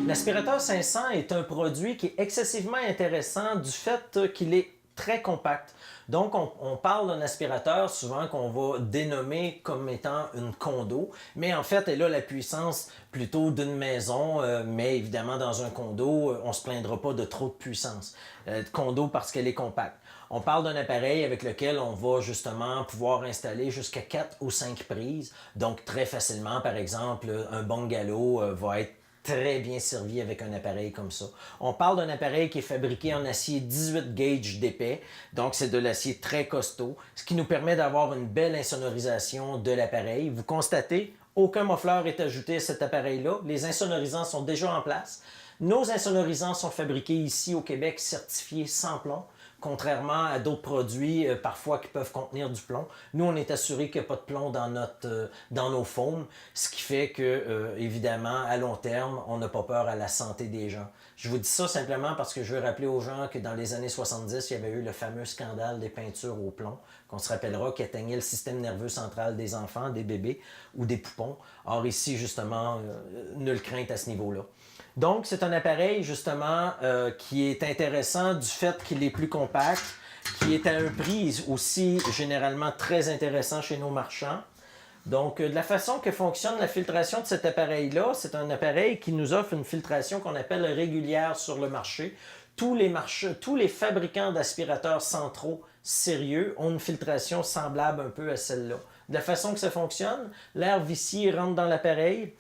L'aspirateur 500 est un produit qui est excessivement intéressant du fait qu'il est très compact. Donc, on parle d'un aspirateur souvent qu'on va dénommer comme étant une condo, mais en fait, elle a la puissance plutôt d'une maison, mais évidemment, dans un condo, on ne se plaindra pas de trop de puissance. Condo parce qu'elle est compacte. On parle d'un appareil avec lequel on va justement pouvoir installer jusqu'à 4 ou 5 prises. Donc, très facilement, par exemple, un bungalow va être très bien servi avec un appareil comme ça. On parle d'un appareil qui est fabriqué en acier 18 gauge d'épais, donc c'est de l'acier très costaud, ce qui nous permet d'avoir une belle insonorisation de l'appareil. Vous constatez, aucun muffleur est ajouté à cet appareil-là. Les insonorisants sont déjà en place. Nos insonorisants sont fabriqués ici au Québec, certifiés sans plomb. Contrairement à d'autres produits parfois qui peuvent contenir du plomb. Nous, on est assuré qu'il n'y a pas de plomb dans nos foams, ce qui fait que, évidemment, à long terme, on n'a pas peur à la santé des gens. Je vous dis ça simplement parce que je veux rappeler aux gens que dans les années 70, il y avait eu le fameux scandale des peintures au plomb, qu'on se rappellera, qui atteignait le système nerveux central des enfants, des bébés ou des poupons. Or ici, justement, nulle crainte à ce niveau-là. Donc, c'est un appareil, justement, qui est intéressant du fait qu'il est plus compact, qui est à un prix aussi généralement très intéressant chez nos marchands. Donc, de la façon que fonctionne la filtration de cet appareil-là, c'est un appareil qui nous offre une filtration qu'on appelle régulière sur le marché. Tous les fabricants d'aspirateurs centraux sérieux ont une filtration semblable un peu à celle-là. De la façon que ça fonctionne, l'air vicié rentre dans l'appareil,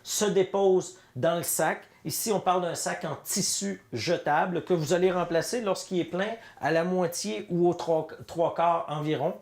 se dépose dans le sac. Ici, on parle d'un sac en tissu jetable que vous allez remplacer lorsqu'il est plein à la moitié ou aux trois quarts environ.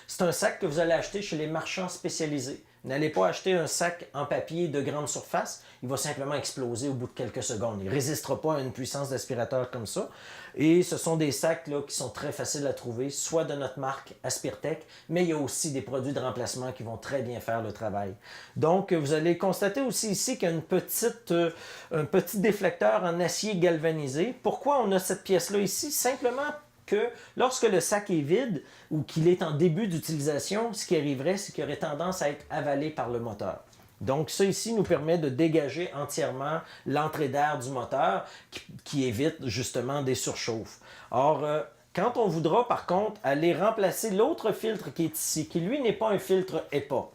C'est un sac que vous allez acheter chez les marchands spécialisés. N'allez pas acheter un sac en papier de grande surface. Il va simplement exploser au bout de quelques secondes. Il ne résistera pas à une puissance d'aspirateur comme ça. Et ce sont des sacs là, qui sont très faciles à trouver, soit de notre marque Aspirtech, mais il y a aussi des produits de remplacement qui vont très bien faire le travail. Donc, vous allez constater aussi ici qu'il y a un petit déflecteur en acier galvanisé. Pourquoi on a cette pièce-là ici? Simplement que lorsque le sac est vide ou qu'il est en début d'utilisation, ce qui arriverait, c'est qu'il aurait tendance à être avalé par le moteur. Donc, ça ici nous permet de dégager entièrement l'entrée d'air du moteur qui évite justement des surchauffes. Or, quand on voudra par contre aller remplacer l'autre filtre qui est ici, qui lui n'est pas un filtre EPA,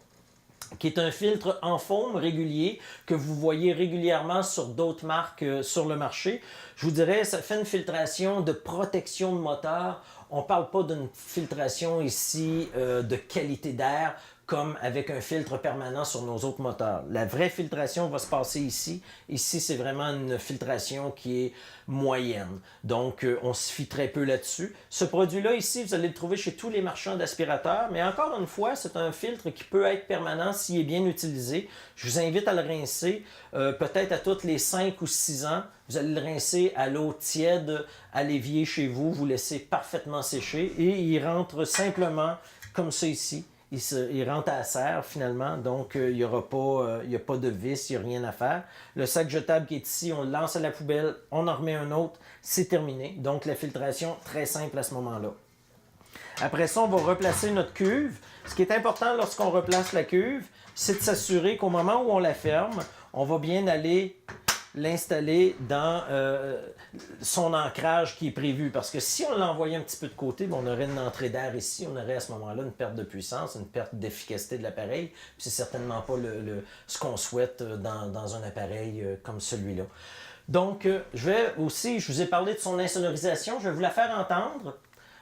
qui est un filtre en foam régulier que vous voyez régulièrement sur d'autres marques sur le marché. Je vous dirais, ça fait une filtration de protection de moteur. On ne parle pas d'une filtration ici de qualité d'air comme avec un filtre permanent sur nos autres moteurs. La vraie filtration va se passer ici. Ici, c'est vraiment une filtration qui est moyenne. Donc, on se fie très peu là-dessus. Ce produit-là, ici, vous allez le trouver chez tous les marchands d'aspirateurs. Mais encore une fois, c'est un filtre qui peut être permanent s'il est bien utilisé. Je vous invite à le rincer peut-être à toutes les 5 ou 6 ans. Vous allez le rincer à l'eau tiède, à l'évier chez vous. Vous laissez parfaitement sécher et il rentre simplement comme ça ici. Il rentre à la serre finalement, donc il n'y a pas de vis, il n'y a rien à faire. Le sac jetable qui est ici, on le lance à la poubelle, on en remet un autre, c'est terminé. Donc la filtration, très simple à ce moment-là. Après ça, on va replacer notre cuve. Ce qui est important lorsqu'on replace la cuve, c'est de s'assurer qu'au moment où on la ferme, on va bien aller l'installer dans son ancrage qui est prévu. Parce que si on l'envoyait un petit peu de côté, on aurait une entrée d'air ici, on aurait à ce moment-là une perte de puissance, une perte d'efficacité de l'appareil. Puis c'est certainement pas ce qu'on souhaite dans un appareil comme celui-là. Donc, je vous ai parlé de son insonorisation, je vais vous la faire entendre.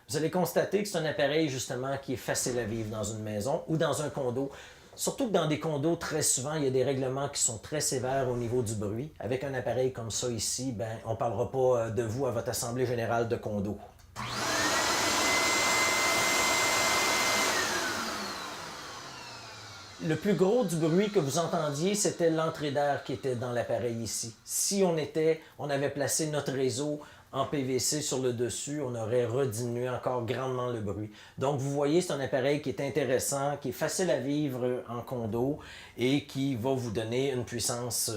Vous allez constater que c'est un appareil justement qui est facile à vivre dans une maison ou dans un condo. Surtout que dans des condos, très souvent, il y a des règlements qui sont très sévères au niveau du bruit. Avec un appareil comme ça ici, on ne parlera pas de vous à votre assemblée générale de condo. Le plus gros du bruit que vous entendiez, c'était l'entrée d'air qui était dans l'appareil ici. Si on avait placé notre réseau en PVC sur le dessus, on aurait rediminué encore grandement le bruit. Donc vous voyez, c'est un appareil qui est intéressant, qui est facile à vivre en condo et qui va vous donner une puissance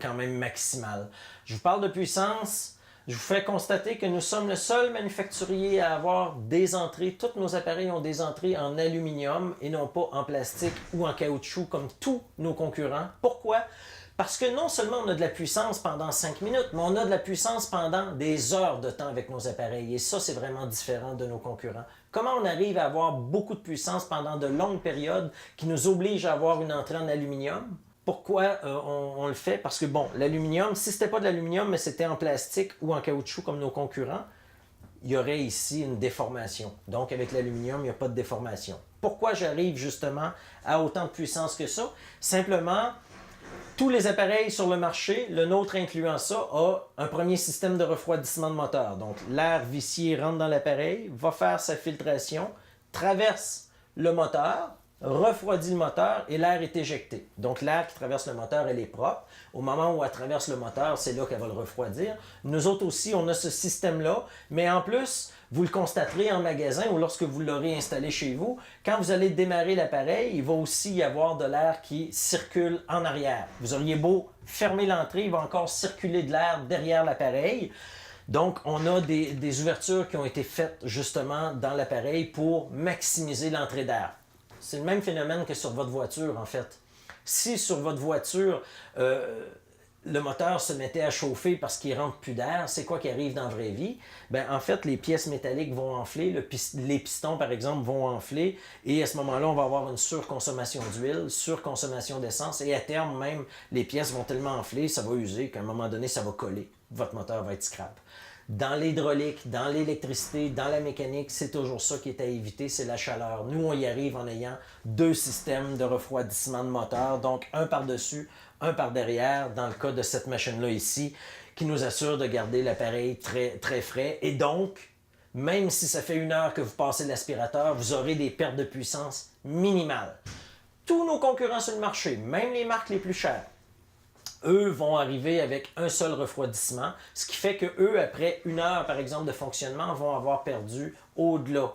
quand même maximale. Je vous parle de puissance. Je vous fais constater que nous sommes le seul manufacturier à avoir des entrées. Tous nos appareils ont des entrées en aluminium et non pas en plastique ou en caoutchouc comme tous nos concurrents. Pourquoi? Parce que non seulement on a de la puissance pendant 5 minutes, mais on a de la puissance pendant des heures de temps avec nos appareils. Et ça, c'est vraiment différent de nos concurrents. Comment on arrive à avoir beaucoup de puissance pendant de longues périodes qui nous oblige à avoir une entrée en aluminium? Pourquoi on le fait? Parce que bon, l'aluminium, si ce n'était pas de l'aluminium, mais c'était en plastique ou en caoutchouc comme nos concurrents, il y aurait ici une déformation. Donc, avec l'aluminium, il n'y a pas de déformation. Pourquoi j'arrive justement à autant de puissance que ça? Simplement, tous les appareils sur le marché, le nôtre incluant ça, a un premier système de refroidissement de moteur. Donc, l'air vicié rentre dans l'appareil, va faire sa filtration, traverse le moteur, refroidit le moteur et l'air est éjecté. Donc, l'air qui traverse le moteur, elle est propre. Au moment où elle traverse le moteur, c'est là qu'elle va le refroidir. Nous autres aussi, on a ce système-là, mais en plus, vous le constaterez en magasin ou lorsque vous l'aurez installé chez vous, quand vous allez démarrer l'appareil, il va aussi y avoir de l'air qui circule en arrière. Vous auriez beau fermer l'entrée, il va encore circuler de l'air derrière l'appareil. Donc, on a des ouvertures qui ont été faites justement dans l'appareil pour maximiser l'entrée d'air. C'est le même phénomène que sur votre voiture, en fait. Si sur votre voiture, le moteur se mettait à chauffer parce qu'il ne rentre plus d'air, c'est quoi qui arrive dans la vraie vie? Ben, en fait, les pièces métalliques vont enfler, les pistons, par exemple, vont enfler, et à ce moment-là, on va avoir une surconsommation d'huile, surconsommation d'essence, et à terme, même, les pièces vont tellement enfler, ça va user, qu'à un moment donné, ça va coller. Votre moteur va être scrap. Dans l'hydraulique, dans l'électricité, dans la mécanique, c'est toujours ça qui est à éviter, c'est la chaleur. Nous, on y arrive en ayant deux systèmes de refroidissement de moteur, donc un par-dessus, un par derrière, dans le cas de cette machine-là ici, qui nous assure de garder l'appareil très, très frais. Et donc, même si ça fait 1 heure que vous passez l'aspirateur, vous aurez des pertes de puissance minimales. Tous nos concurrents sur le marché, même les marques les plus chères, eux vont arriver avec un seul refroidissement, ce qui fait que eux, après 1 heure, par exemple, de fonctionnement, vont avoir perdu au-delà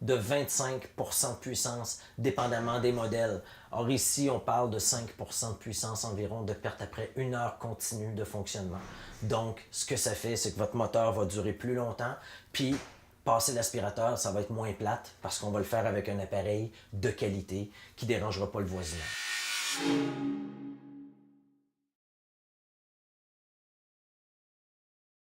de 25% de puissance, dépendamment des modèles. Or ici, on parle de 5% de puissance environ de perte après 1 heure continue de fonctionnement. Donc, ce que ça fait, c'est que votre moteur va durer plus longtemps, puis passer l'aspirateur, ça va être moins plate, parce qu'on va le faire avec un appareil de qualité qui ne dérangera pas le voisinage.